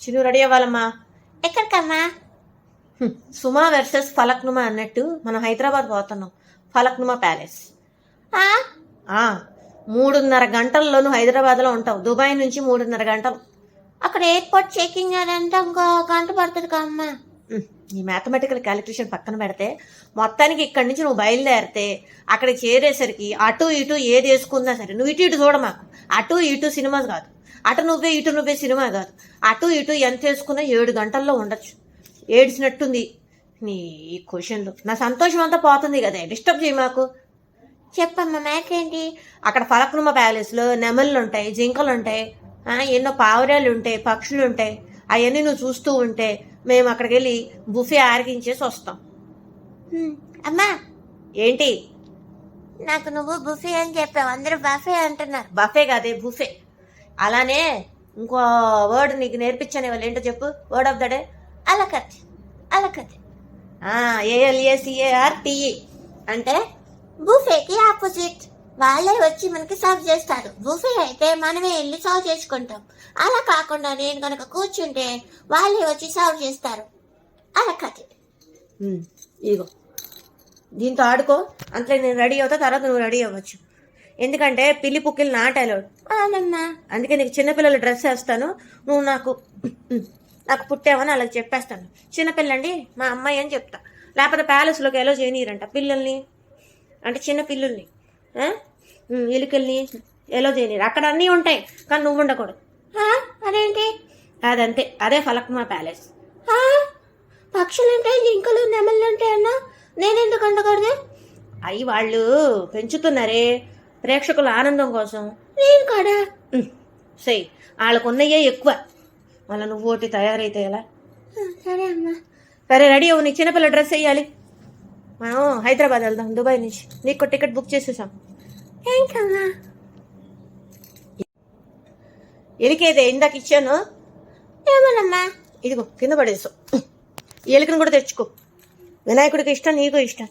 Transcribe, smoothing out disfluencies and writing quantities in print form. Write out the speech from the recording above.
Chinnu ready అవ్వాలమ్మా. ఎక్కడికమ్మా? సుమా versus Falaknuma అన్నట్టు మనం హైదరాబాద్ పోతున్నాం. ఫలక్నుమా ప్యాలెస్. 3:30 గంటల్లో నువ్వు హైదరాబాద్లో ఉంటావు. దుబాయ్ నుంచి 3:30 గంటలు. అక్కడ ఎయిర్పోర్ట్ చెకింగ్ అదంతా ఇంకో గంట పడుతుంది కమ్మా. ఈ మ్యాథమెటికల్ క్యాలిక్యులేషన్ పక్కన పెడితే మొత్తానికి ఇక్కడి నుంచి నువ్వు బయలుదేరితే అక్కడికి చేరేసరికి అటు ఇటు ఏది వేసుకున్నా సరే నువ్వు ఇటు ఇటు చూడమాకు. అటు ఇటు సినిమా కాదు, అటు నువ్వే ఇటు నువ్వే సినిమా కాదు. అటు ఇటు ఎంత వేసుకున్నా 7 గంటల్లో ఉండొచ్చు. ఏడ్చినట్టుంది నీ క్వశ్చన్లు. నా సంతోషం అంతా పోతుంది కదా, డిస్టర్బ్ చేయి మాకు. చెప్పమ్మా మేకేంటి? అక్కడ ఫలక్నుమా ప్యాలెస్లో నెమళ్ళు ఉంటాయి, జింకలు ఉంటాయి, ఎన్నో పావురాలు ఉంటాయి, పక్షులు ఉంటాయి. అవన్నీ నువ్వు చూస్తూ ఉంటే మేము అక్కడికి వెళ్ళి బుఫే ఆరగించేసి వస్తాం. అమ్మా ఏంటి? నాకు నువ్వు బుఫే అని చెప్పావు, అందరూ బఫే అంటున్నారు. బఫే కాదే, బుఫే. అలానే ఇంకో వర్డ్ నీకు నేర్పించాను, వాళ్ళు ఏంటో చెప్పు. Word of the day a la carte. A la carte ALACARTE అంటే బుఫేకి ఆపోజిట్. వాళ్ళే వచ్చి మనకి సర్వ్ చేస్తారు. బుఫే అయితే మనమే వెళ్ళి సర్వ్ చేసుకుంటాం. అలా కాకుండా నేను కనుక కూర్చుంటే వాళ్ళే వచ్చి సర్వ్ చేస్తారు. అలా కథ. ఇగో దీంతో ఆడుకో. అంతలో నేను రెడీ అవుతా, తర్వాత నువ్వు రెడీ అవ్వచ్చు. ఎందుకంటే పిల్లి పుక్కిలు నాటాలోడు. అవునమ్మా. అందుకే నీకు చిన్నపిల్లల డ్రెస్ వేస్తాను. నువ్వు నాకు పుట్టావని అలా చెప్పేస్తాను. చిన్నపిల్లండి మా అమ్మాయి అని చెప్తా. లేకపోతే ప్యాలెస్లోకి ఎలా చేయనీరంట పిల్లల్ని, అంటే చిన్న పిల్లుల్ని, ఎలుకల్ని ఎలా చేయనీరు. అక్కడ అన్నీ ఉంటాయి కానీ నువ్వు ఉండకూడదు. అదేంటి? అదంతే, అదే ఫలక్నుమా ప్యాలెస్. పక్షులుంటాయి, జింకలు, నెమళ్ళు ఉంటాయి అన్నా, నేనెందుకు ఉండకూడదు? అవి వాళ్ళు పెంచుతున్నారే ప్రేక్షకుల ఆనందం కోసం. నేను కూడా సై వాళ్ళకు ఉన్నయే ఎక్కువ. మళ్ళీ నువ్వు ఒకటి తయారైతే ఎలా? సరే అమ్మా. సరే రెడీ అవ్వు, నీకు చిన్నపిల్ల డ్రెస్ వేయాలి. మనం హైదరాబాద్ వెళ్దాం దుబాయ్ నుంచి. నీకు టికెట్ బుక్ చేసేసాం. థ్యాంక్స్ అమ్మా. ఎలికేదే ఇందాక ఇచ్చాను, ఏమోనమ్మా. ఇదిగో కింద పడేసావు. ఎలికను కూడా తెచ్చుకో. వినాయకుడికి ఇష్టం, నీకు ఇష్టం.